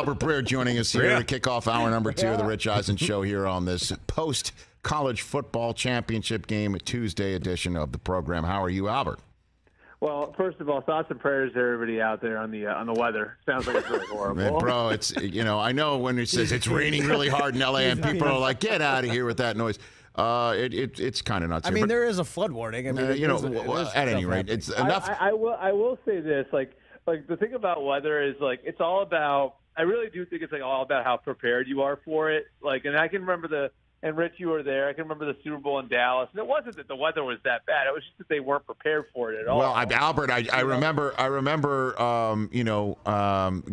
Albert Breer joining us here to kick off hour number 2 of the Rich Eisen Show here on this post-college football championship game, Tuesday edition of the program. How are you, Albert? Well, first of all, thoughts and prayers to everybody out there on the weather. Sounds like it's really horrible. Man, bro, it's I know when it says it's raining really hard in LA and people are like, get out of here with that noise. It's kind of nuts. I mean, there is a flood warning. I mean, at any rate, it's enough. I will say this, like the thing about weather is it's all about. I really do think it's all about how prepared you are for it. And I can remember and Rich, you were there. I can remember the Super Bowl in Dallas, and it wasn't that the weather was that bad. It was just that they weren't prepared for it at all. Well, Albert, I remember,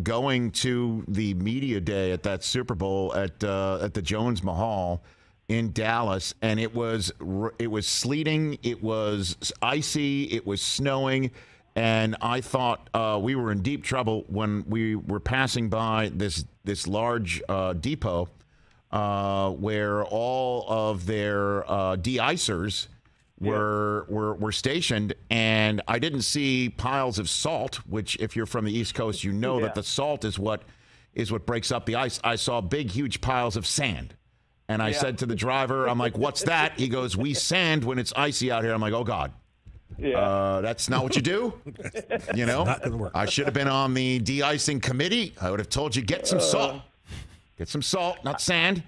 going to the media day at that Super Bowl at the Jones Mahal in Dallas, and it was sleeting, it was icy, it was snowing, and I thought we were in deep trouble when we were passing by this large depot. Where all of their de-icers were stationed, and I didn't see piles of salt, which if you're from the East Coast, that the salt is what breaks up the ice. I saw big, huge piles of sand. And I said to the driver, I'm like, what's that? He goes, we sand when it's icy out here. I'm like, oh, God. Yeah. That's not what you do. Not gonna work. I should have been on the de-icing committee. I would have told you, get some salt. Get some salt, not sand.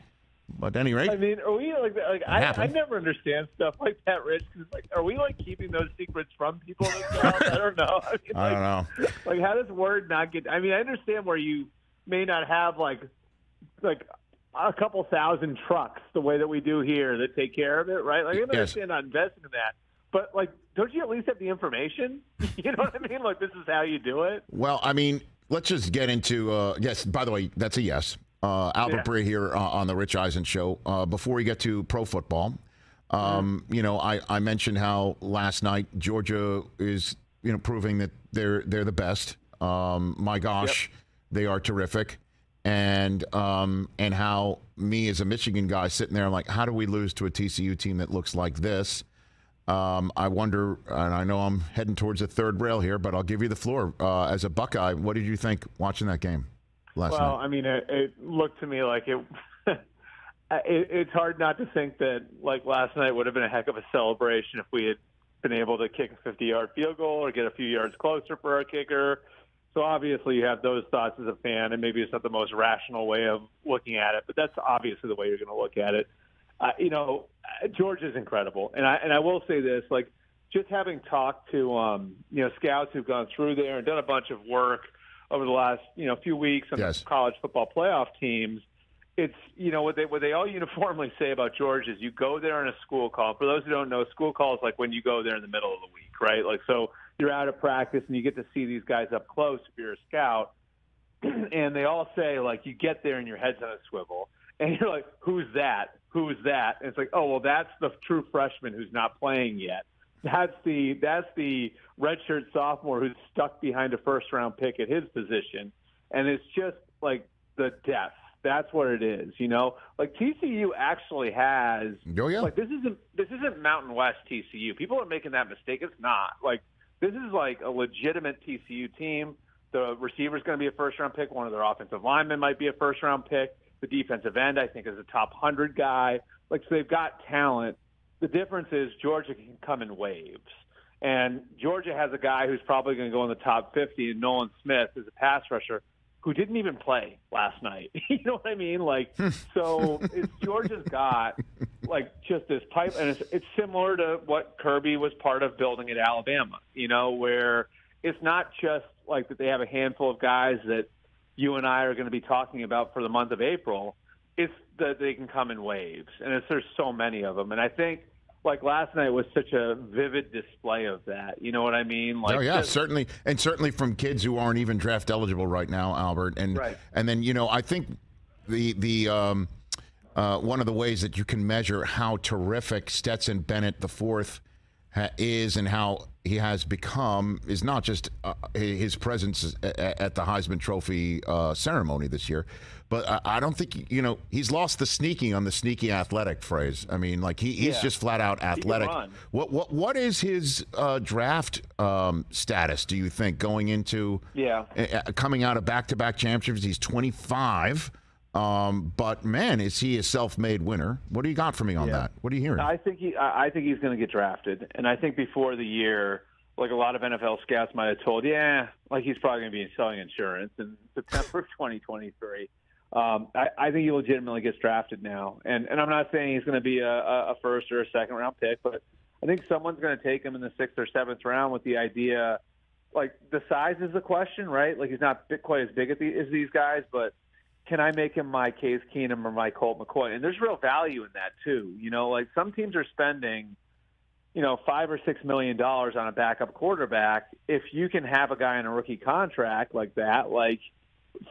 But at any rate, I mean, are we I never understand stuff like that, Rich. Cause are we keeping those secrets from people themselves? I don't know. I don't know. How does word not get? I mean, I understand where you may not have like a couple thousand trucks the way that we do here that take care of it, right? I understand not investing in that, but don't you at least have the information? You know what I mean? This is how you do it. Well, I mean, let's just get into yes. By the way, that's a yes. Albert Breer here on the Rich Eisen Show. Before we get to pro football, I mentioned how last night Georgia is proving that they're the best. My gosh, they are terrific, and how me as a Michigan guy sitting there, I'm like, how do we lose to a TCU team that looks like this? I wonder, and I know I'm heading towards the third rail here, but I'll give you the floor. As a Buckeye, what did you think watching that game last night? Well, I mean, it looked to me like it's hard not to think that last night would have been a heck of a celebration if we had been able to kick a 50-yard field goal or get a few yards closer for our kicker. So obviously you have those thoughts as a fan, and maybe it's not the most rational way of looking at it, but that's obviously the way you're going to look at it. Georgia's incredible, and I will say this: just having talked to scouts who've gone through there and done a bunch of work over the last few weeks on the college football playoff teams, it's what they all uniformly say about Georgia is you go there in a school call. For those who don't know, school call is when you go there in the middle of the week, right? So you're out of practice and you get to see these guys up close if you're a scout, and they all say you get there and your head's on a swivel, and you're like, who's that? Who's that? And it's oh, well, that's the true freshman who's not playing yet. That's the redshirt sophomore who's stuck behind a first-round pick at his position, and it's just the depth. That's what it is, TCU actually has. Oh yeah. This isn't Mountain West TCU. People are making that mistake. It's not. This is a legitimate TCU team. The receiver's going to be a first-round pick. One of their offensive linemen might be a first-round pick. The defensive end, I think, is a top 100 guy. So they've got talent. The difference is Georgia can come in waves. And Georgia has a guy who's probably going to go in the top 50, and Nolan Smith is a pass rusher who didn't even play last night. You know what I mean? So Georgia's got, just this pipe. And it's similar to what Kirby was part of building at Alabama, where it's not just that they have a handful of guys that you and I are going to be talking about for the month of April. It's that they can come in waves, and there's so many of them. And I think last night was such a vivid display of that. You know what I mean? Oh yeah, certainly, and certainly from kids who aren't even draft eligible right now, Albert. And right. And then I think the one of the ways that you can measure how terrific Stetson Bennett IV is, and how he has become is not just his presence at the Heisman Trophy ceremony this year, but I don't think he's lost the sneaky on the sneaky athletic phrase. I mean, like he's just flat out athletic. What is his draft status? Do you think going into coming out of back-to-back championships? He's 25. But man, is he a self-made winner? What do you got for me on that? What are you hearing? I think he's going to get drafted, and I think before the year, like a lot of NFL scouts might have told, like he's probably going to be selling insurance in September of 2023. I think he legitimately gets drafted now, and I'm not saying he's going to be a first or a second round pick, but I think someone's going to take him in the 6th or 7th round with the idea, like the size is the question, right? Like he's not quite as big as these guys, but can I make him my Case Keenum or my Colt McCoy? And there's real value in that too. Like some teams are spending, $5 or $6 million on a backup quarterback. If you can have a guy on a rookie contract like that, like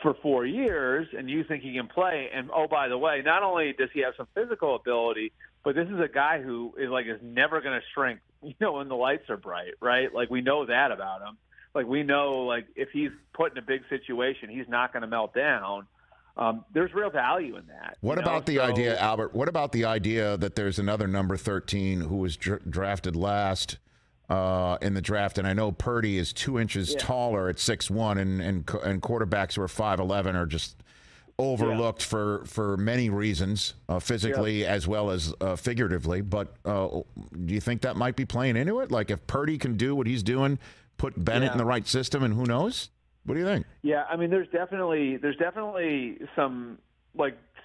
for 4 years, and you think he can play, and oh, by the way, not only does he have some physical ability, but this is a guy who is never going to shrink, when the lights are bright, right? Like we know that about him. Like we know, like if he's put in a big situation, he's not going to melt down. There's real value in that. What about the idea, Albert? What about the idea that there's another number 13 who was drafted last in the draft? And I know Purdy is 2 inches taller at 6'1", and quarterbacks who are 5'11" are just overlooked for many reasons, physically as well as figuratively. But do you think that might be playing into it? Like if Purdy can do what he's doing, put Bennett in the right system, and who knows? What do you think? Yeah, I mean, there's definitely some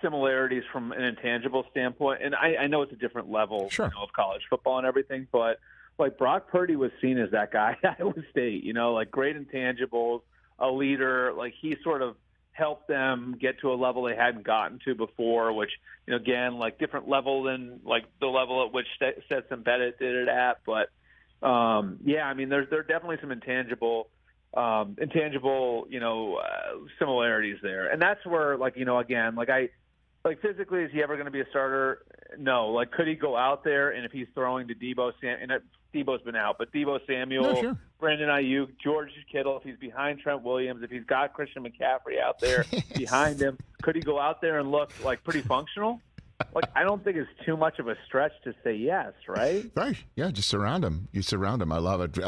similarities from an intangible standpoint, and I know it's a different level of college football and everything, but like Brock Purdy was seen as that guy at Iowa State, like great intangibles, a leader, like he sort of helped them get to a level they hadn't gotten to before, which again, like different level than like the level at which Stetson Bennett did it at, but I mean, there are definitely some intangible similarities there. And that's where, again, physically, is he ever going to be a starter? No. Like, could he go out there, and if he's throwing to Debo's been out, but Debo Samuel, Brandon Ayuk, George Kittle, if he's behind Trent Williams, if he's got Christian McCaffrey out there behind him, could he go out there and look, pretty functional? I don't think it's too much of a stretch to say yes, right? Right. Yeah, just surround him. You surround him. I love it.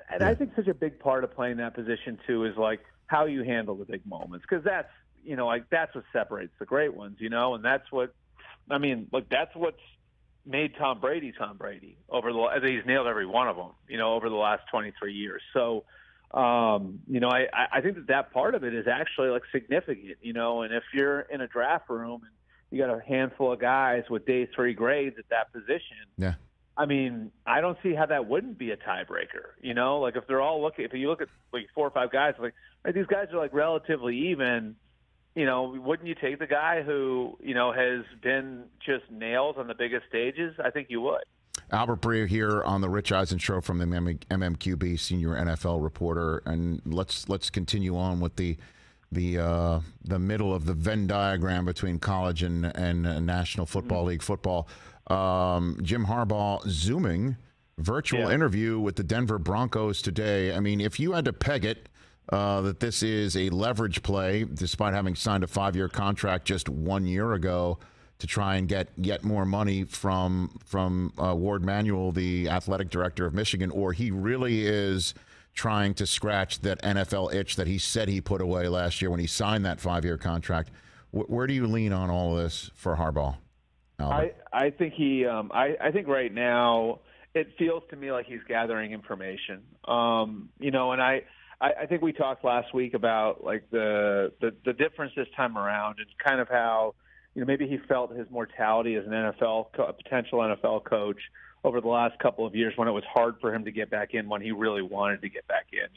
And I think such a big part of playing that position too is how you handle the big moments, because that's that's what separates the great ones, and that's what that's what's made Tom Brady he's nailed every one of them, over the last 23 years. So, I think that part of it is actually significant, and if you're in a draft room and you got a handful of guys with day 3 grades at that position. I mean, I don't see how that wouldn't be a tiebreaker. If they're all if you look at 4 or 5 guys, these guys are relatively even. Wouldn't you take the guy who has been just nails on the biggest stages? I think you would. Albert Breer here on the Rich Eisen Show from the MMQB, senior NFL reporter, and let's continue on with the middle of the Venn diagram between college and National Football League football. Jim Harbaugh Zooming virtual interview with the Denver Broncos today. I mean, if you had to peg it, that this is a leverage play, despite having signed a 5-year contract just 1 year ago to try and get yet more money from Ward Manuel, the athletic director of Michigan, or he really is trying to scratch that NFL itch that he said he put away last year when he signed that 5-year contract. Where do you lean on all of this for Harbaugh, Albert? I think I think right now it feels to me like he's gathering information. And I think we talked last week about the difference this time around and kind of how maybe he felt his mortality as an potential NFL coach over the last couple of years when it was hard for him to get back in when he really wanted to get back in,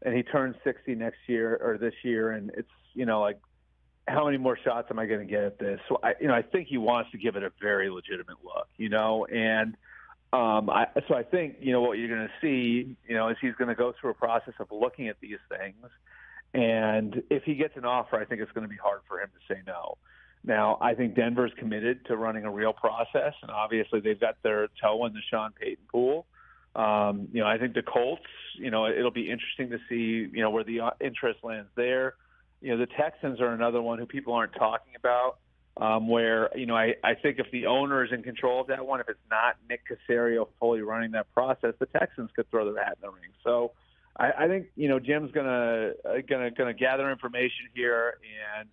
and he turns 60 next year or this year, and it's how many more shots am I going to get at this? So I think he wants to give it a very legitimate look, and so I think what you're going to see is he's going to go through a process of looking at these things, and if he gets an offer, I think it's going to be hard for him to say no. Now, I think Denver's committed to running a real process, and obviously they've got their toe in the Sean Payton pool. I think the Colts, it'll be interesting to see, where the interest lands there. The Texans are another one who people aren't talking about, where, I think if the owner is in control of that one, if it's not Nick Caserio fully running that process, the Texans could throw their hat in the ring. So I think, Jim's gonna gather information here, and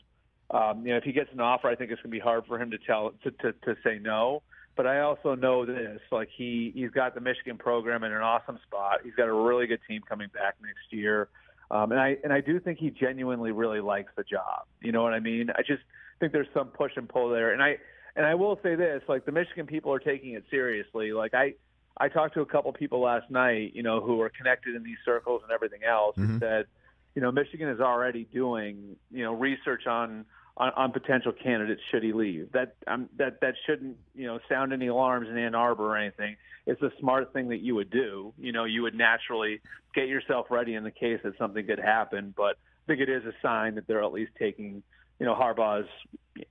if he gets an offer, I think it's gonna be hard for him to say no. But I also know this, like he's got the Michigan program in an awesome spot. He's got a really good team coming back next year. And I do think he genuinely really likes the job. You know what I mean? I just think there's some push and pull there. And I will say this, like the Michigan people are taking it seriously. Like I talked to a couple people last night, who are connected in these circles and everything else, who said, Michigan is already doing, research on potential candidates should he leave. That shouldn't sound any alarms in Ann Arbor or anything. It's a smart thing that you would do. You would naturally get yourself ready in the case that something could happen. But I think it is a sign that they're at least taking Harbaugh's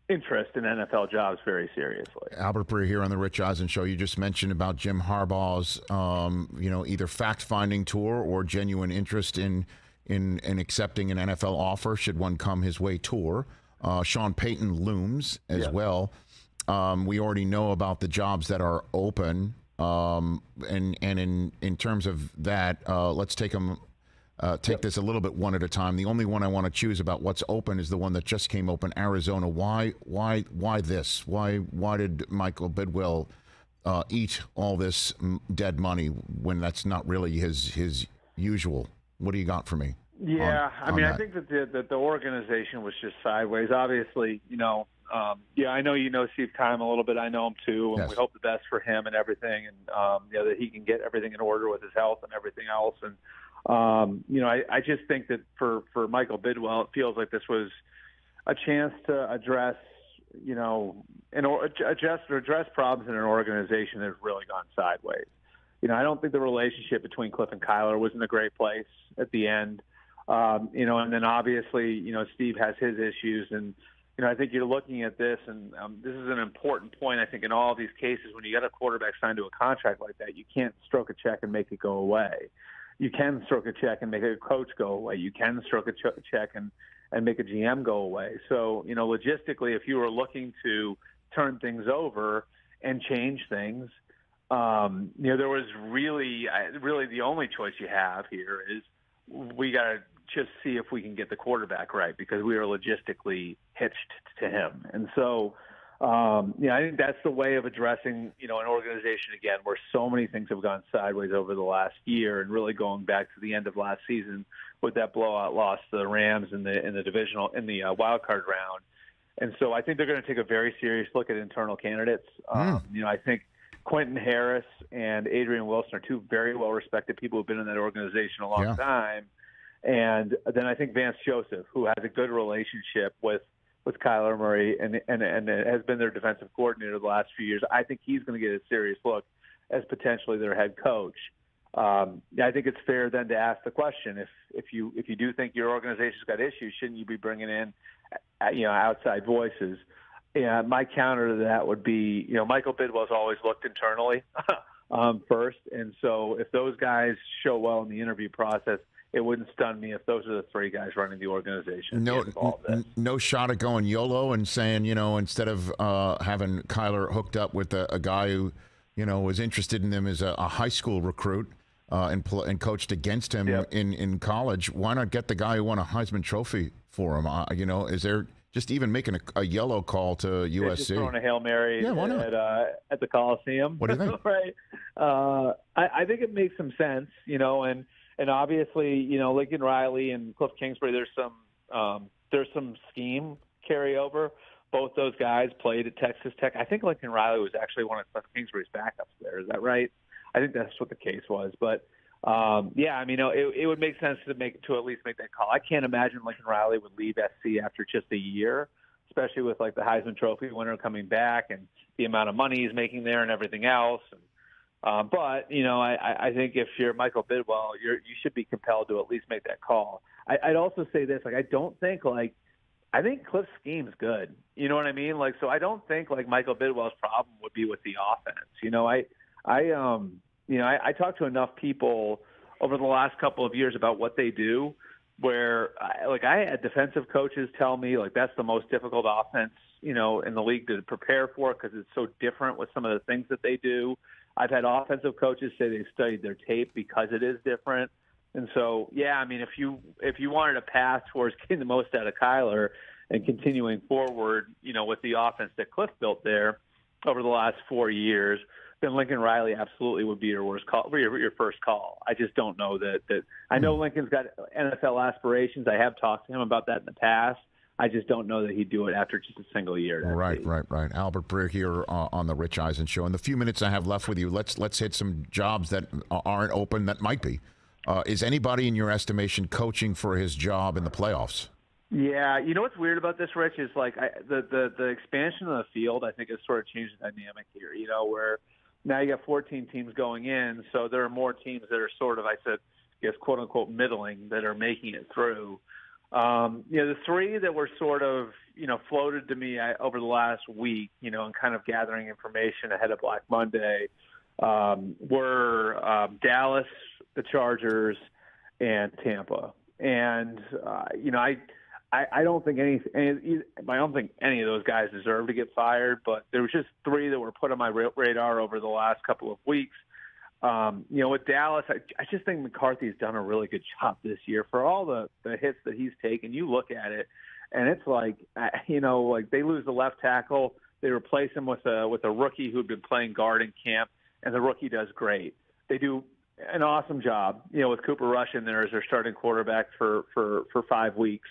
interest in NFL jobs very seriously. Albert Breer here on the Rich Eisen Show. You just mentioned about Jim Harbaugh's either fact-finding tour or genuine interest in accepting an NFL offer should one come his way tour. Sean Payton looms as well. We already know about the jobs that are open, and in terms of that, let's take this a little bit one at a time. The only one I want to choose about what's open is the one that just came open, Arizona. Why this? Why did Michael Bidwell eat all this dead money when that's not really his usual? What do you got for me? Yeah, I think that the organization was just sideways. Obviously, I know Steve Keim a little bit. I know him too, and yes. We hope the best for him and everything, and that he can get everything in order with his health and everything else. And I just think that for Michael Bidwell, it feels like this was a chance to address problems in an organization that has really gone sideways. I don't think the relationship between Kliff and Kyler was in a great place at the end. And then obviously, Steve has his issues, and I think you're looking at this, and this is an important point. I think in all of these cases, when you get a quarterback signed to a contract like that, you can't stroke a check and make it go away. You can stroke a check and make a coach go away. You can stroke a check and make a GM go away. So, logistically, if you were looking to turn things over and change things, there was really the only choice you have here is we got to just see if we can get the quarterback right, because we are logistically hitched to him. And so, I think that's the way of addressing, an organization, again, where so many things have gone sideways over the last year, and really going back to the end of last season with that blowout loss to the Rams in the wild card round. And so I think they're going to take a very serious look at internal candidates. I think Quentin Harris and Adrian Wilson are two very well-respected people who've been in that organization a long time. And then I think Vance Joseph, who has a good relationship with Kyler Murray and has been their defensive coordinator the last few years. I think he's going to get a serious look as potentially their head coach. I think it's fair then to ask the question, if you do think your organization's got issues, shouldn't you be bringing in outside voices? Yeah, my counter to that would be, Michael Bidwell's always looked internally first, and so if those guys show well in the interview process, it wouldn't stun me if those are the three guys running the organization. No shot at going YOLO and saying, instead of having Kyler hooked up with a guy who, was interested in him as a high school recruit and coached against him in college, why not get the guy who won a Heisman Trophy for him? Is there just even making a yellow call to USC? Just throwing a Hail Mary at the Coliseum. What do you think? Right. I think it makes some sense, and obviously, Lincoln Riley and Kliff Kingsbury, there's some scheme carryover. Both those guys played at Texas Tech. I think Lincoln Riley was actually one of Kliff Kingsbury's backups there. Is that right? I think that's what the case was. But, it would make sense to at least make that call. I can't imagine Lincoln Riley would leave SC after just a year, especially with the Heisman Trophy winner coming back and the amount of money he's making there and everything else. But I think if you're Michael Bidwell, you should be compelled to at least make that call. I'd also say this: I don't think I think Kliff's scheme's good. You know what I mean? So I don't think Michael Bidwell's problem would be with the offense. I talked to enough people over the last couple of years about what they do, where I had defensive coaches tell me that's the most difficult offense, in the league to prepare for because it's so different with some of the things that they do. I've had offensive coaches say they studied their tape because it is different. And so, if you wanted a path towards getting the most out of Kyler and continuing forward, with the offense that Kliff built there over the last 4 years, then Lincoln Riley absolutely would be your first call. I just don't know that. I know Lincoln's got NFL aspirations. I have talked to him about that in the past. I just don't know that he'd do it after just a single year. Right. Albert Breer here on the Rich Eisen Show. In the few minutes I have left with you, let's hit some jobs that aren't open that might be. Is anybody in your estimation coaching for his job in the playoffs? Yeah, what's weird about this, Rich, is the expansion of the field, I think, has sort of changed the dynamic here, where now you got 14 teams going in, so there are more teams that are sort of, quote-unquote, middling that are making it through. The three that were sort of, floated to me over the last week, and kind of gathering information ahead of Black Monday were Dallas, the Chargers, and Tampa. And, I don't think any of those guys deserve to get fired, but there was just three that were put on my radar over the last couple of weeks. With Dallas, I just think McCarthy's done a really good job this year for all the hits that he's taken. You look at it, and it's they lose the left tackle, they replace him with a rookie who'd been playing guard in camp, and the rookie does great. They do an awesome job, with Cooper Rush in there as their starting quarterback for 5 weeks.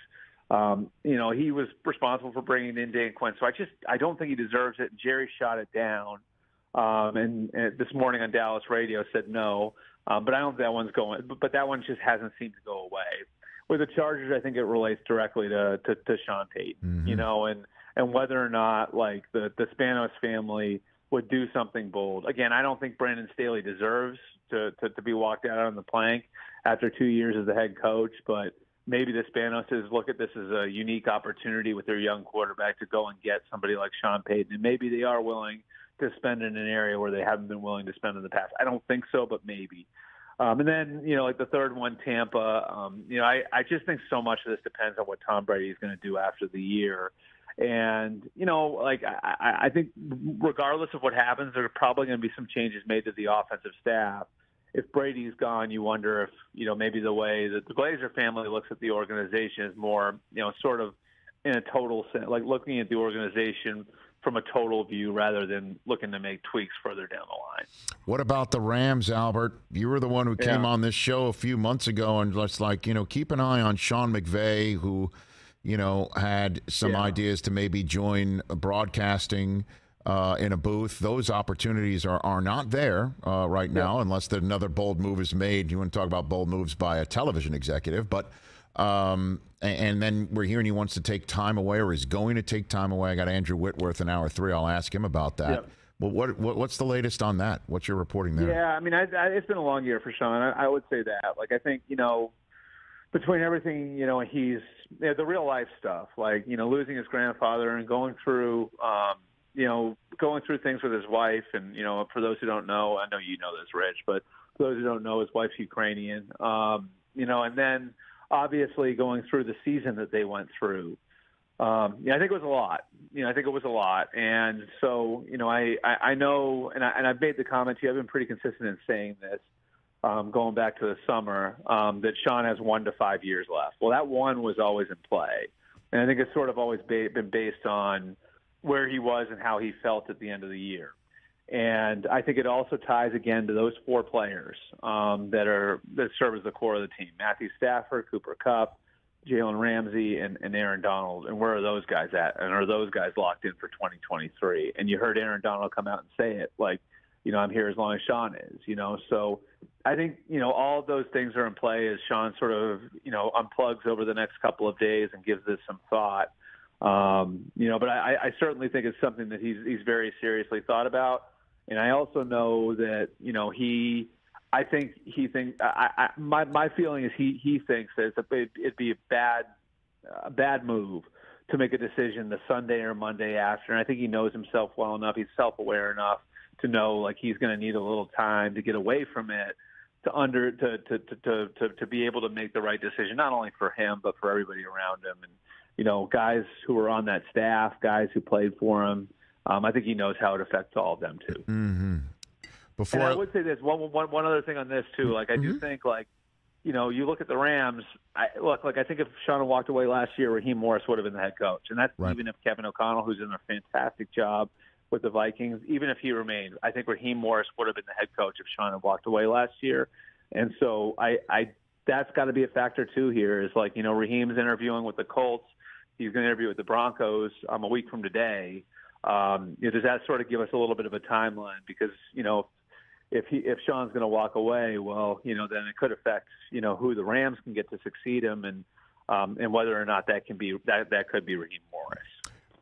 He was responsible for bringing in Dan Quinn. So I don't think he deserves it. Jerry shot it down. And this morning on Dallas radio said no. But I don't think that one's going, but that one just hasn't seemed to go away. With the Chargers, I think it relates directly to Sean Payton, and whether or not the Spanos family would do something bold. Again, I don't think Brandon Staley deserves to be walked out on the plank after 2 years as the head coach, but maybe the Spanoses look at this as a unique opportunity with their young quarterback to go and get somebody like Sean Payton, and maybe they are willing to spend in an area where they haven't been willing to spend in the past. I don't think so, but maybe. And then, the third one, Tampa, I just think so much of this depends on what Tom Brady is going to do after the year. And, I think regardless of what happens, there are probably going to be some changes made to the offensive staff. If Brady's gone, you wonder if, maybe the way that the Glazer family looks at the organization is more, sort of in a total sense, looking at the organization from a total view rather than looking to make tweaks further down the line. What about the Rams, Albert? You were the one who came on this show a few months ago and just keep an eye on Sean McVay, who, had some ideas to maybe join broadcasting in a booth. Those opportunities are not there right now, unless another bold move is made. You want to talk about bold moves by a television executive, but and then we're hearing he wants to take time away, or is going to take time away. I got Andrew Whitworth in hour 3. I'll ask him about that. Yep. Well, what's the latest on that? What's your reporting there? Yeah, it's been a long year for Sean. I would say that. I think, between everything, he's the real life stuff, losing his grandfather and going through things with his wife. And, for those who don't know, I know you know this, Rich, but for those who don't know, his wife's Ukrainian, and then obviously going through the season that they went through. I think it was a lot. And so, I know, and I've made the comment to you, I've been pretty consistent in saying this, going back to the summer, that Sean has 1 to 5 years left. Well, that one was always in play. And I think it's sort of always been based on where he was and how he felt at the end of the year. And I think it also ties again to those 4 players that serve as the core of the team: Matthew Stafford, Cooper Kupp, Jalen Ramsey, and Aaron Donald. And where are those guys at? And are those guys locked in for 2023? And you heard Aaron Donald come out and say it, I'm here as long as Sean is. So I think all of those things are in play as Sean sort of unplugs over the next couple of days and gives this some thought. But I certainly think it's something that he's very seriously thought about. And I also know that, my feeling is he thinks that it'd be a bad move to make a decision the Sunday or Monday after. And I think he knows himself well enough. He's self-aware enough to know like he's going to need a little time to get away from it, to be able to make the right decision, not only for him but for everybody around him. And guys who are on that staff, guys who played for him, I think he knows how it affects all of them too. Mm-hmm. And I would say this one other thing on this too. Like I do think you look at the Rams. I think if Sean had walked away last year, Raheem Morris would have been the head coach, and that's right. Even if Kevin O'Connell, who's done a fantastic job with the Vikings, even if he remained, I think Raheem Morris would have been the head coach if Sean had walked away last year. And so that's got to be a factor too. Here is Raheem's interviewing with the Colts. He's going to interview with the Broncos a week from today. Does that sort of give us a little bit of a timeline? Because if Sean's going to walk away, well, then it could affect who the Rams can get to succeed him, and whether or not that could be Raheem Morris.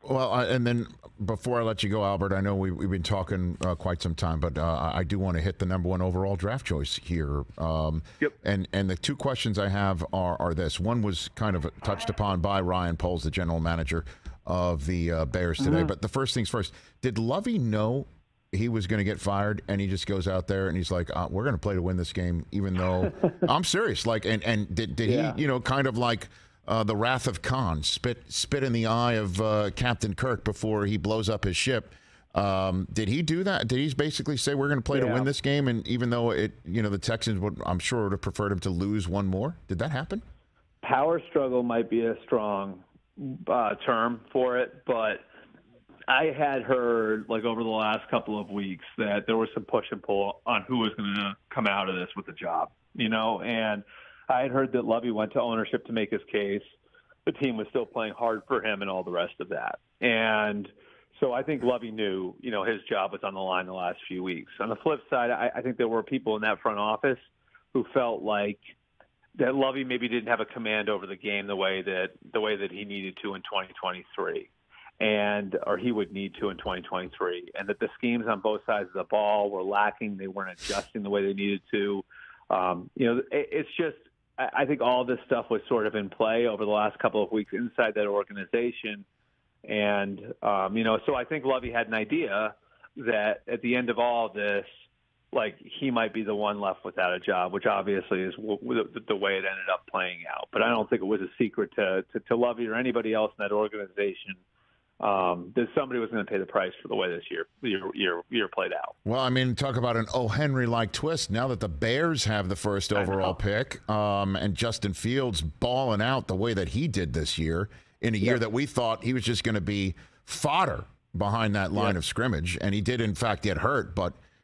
Well, and then before I let you go, Albert, I know we've been talking quite some time, but I do want to hit the number one overall draft choice here. Yep. And the two questions I have are this. One was kind of touched upon by Ryan Poles, the general manager of the Bears today. Mm-hmm. But the first things first, did Lovie know he was going to get fired, and he just goes out there and he's like, we're going to play to win this game, even though I'm serious. Like, and did he, kind of like the Wrath of Khan, spit in the eye of Captain Kirk before he blows up his ship? Did he do that? Did he basically say we're going to play to win this game? And even though the Texans would have preferred him to lose one more. Did that happen? Power struggle might be a strong term for it, but I had heard over the last couple of weeks that there was some push and pull on who was going to come out of this with the job, and I had heard that Lovie went to ownership to make his case. The team was still playing hard for him and all the rest of that. And so I think Lovie knew, his job was on the line the last few weeks. On the flip side, I think there were people in that front office who felt like that Lovie maybe didn't have a command over the game the way that he needed to in 2023. Or he would need to in 2023, and that the schemes on both sides of the ball were lacking. They weren't adjusting the way they needed to. It's just, I think all this stuff was sort of in play over the last couple of weeks inside that organization. And, so I think Lovie had an idea that at the end of all this, he might be the one left without a job, which obviously is the way it ended up playing out. But I don't think it was a secret to Lovie or anybody else in that organization that somebody was going to pay the price for the way this year played out. Well, I mean, talk about an O. Henry-like twist. Now that the Bears have the first overall pick, and Justin Fields balling out the way that he did this year, in a year that we thought he was just going to be fodder behind that line of scrimmage, and he did in fact get hurt.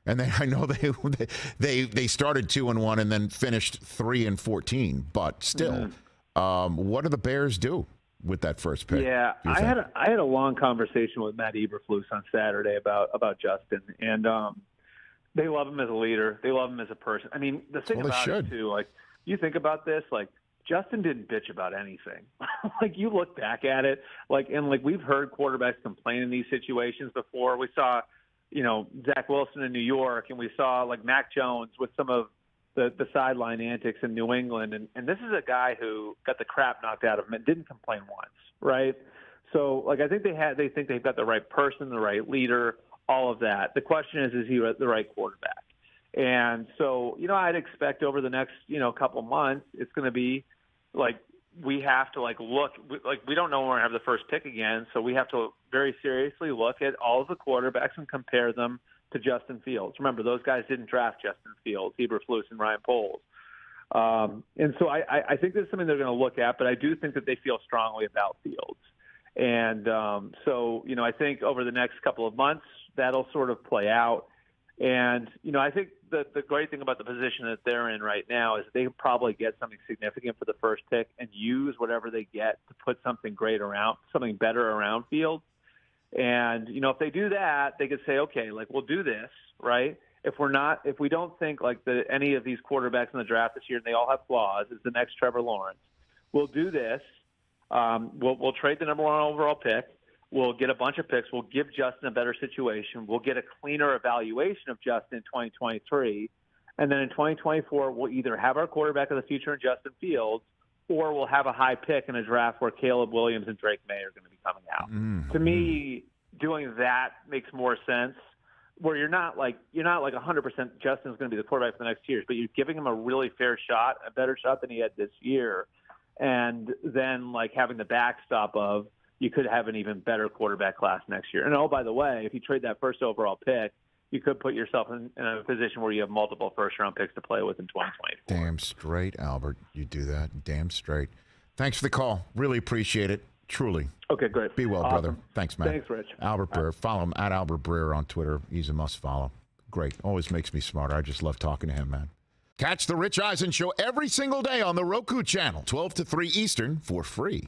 I know they started 2-1 and then finished 3-14, but still, what do the Bears do with that first pick? Yeah, I had a long conversation with Matt Eberflus on Saturday about Justin, and they love him as a leader. They love him as a person. I mean, the thing about it too, you think about this, Justin didn't bitch about anything. You look back at it, and we've heard quarterbacks complain in these situations before. We saw, Zach Wilson in New York, and we saw Mac Jones with some of the sideline antics in New England. And this is a guy who got the crap knocked out of him and didn't complain once, right? So, I think they think they've got the right person, the right leader, all of that. The question is he the right quarterback? And so, I'd expect over the next, couple months, it's going to be we have to look, we don't know when we're going to have the first pick again. So we have to very seriously look at all of the quarterbacks and compare them to Justin Fields. Remember, those guys didn't draft Justin Fields, Eberflus and Ryan Poles. And so I think that's something they're going to look at, but I do think that they feel strongly about Fields. And so, I think over the next couple of months, that'll sort of play out. And, I think the great thing about the position that they're in right now is they probably get something significant for the first pick and use whatever they get to put something great around, something better around Fields. And, if they do that, they could say, okay, we'll do this, right? If we don't think any of these quarterbacks in the draft this year, and they all have flaws, is the next Trevor Lawrence, we'll do this. We'll trade the number one overall pick. We'll get a bunch of picks. We'll give Justin a better situation. We'll get a cleaner evaluation of Justin in 2023. And then in 2024, we'll either have our quarterback of the future in Justin Fields, or we'll have a high pick in a draft where Caleb Williams and Drake May are going to be coming out. Mm-hmm. To me, doing that makes more sense where you're not like 100% Justin's going to be the quarterback for the next 2 years, but you're giving him a really fair shot, a better shot than he had this year, and then like having the backstop of you could have an even better quarterback class next year. And oh, by the way, if you trade that first overall pick, you could put yourself in a position where you have multiple first-round picks to play with in 2024. Damn straight, Albert. You do that. Damn straight. Thanks for the call. Really appreciate it. Truly. Okay, great. Be well, brother. Thanks, man. Thanks, Rich. Albert Breer. Follow him at Albert Breer on Twitter. He's a must-follow. Great. Always makes me smarter. I just love talking to him, man. Catch the Rich Eisen Show every single day on the Roku channel, 12 to 3 Eastern, for free.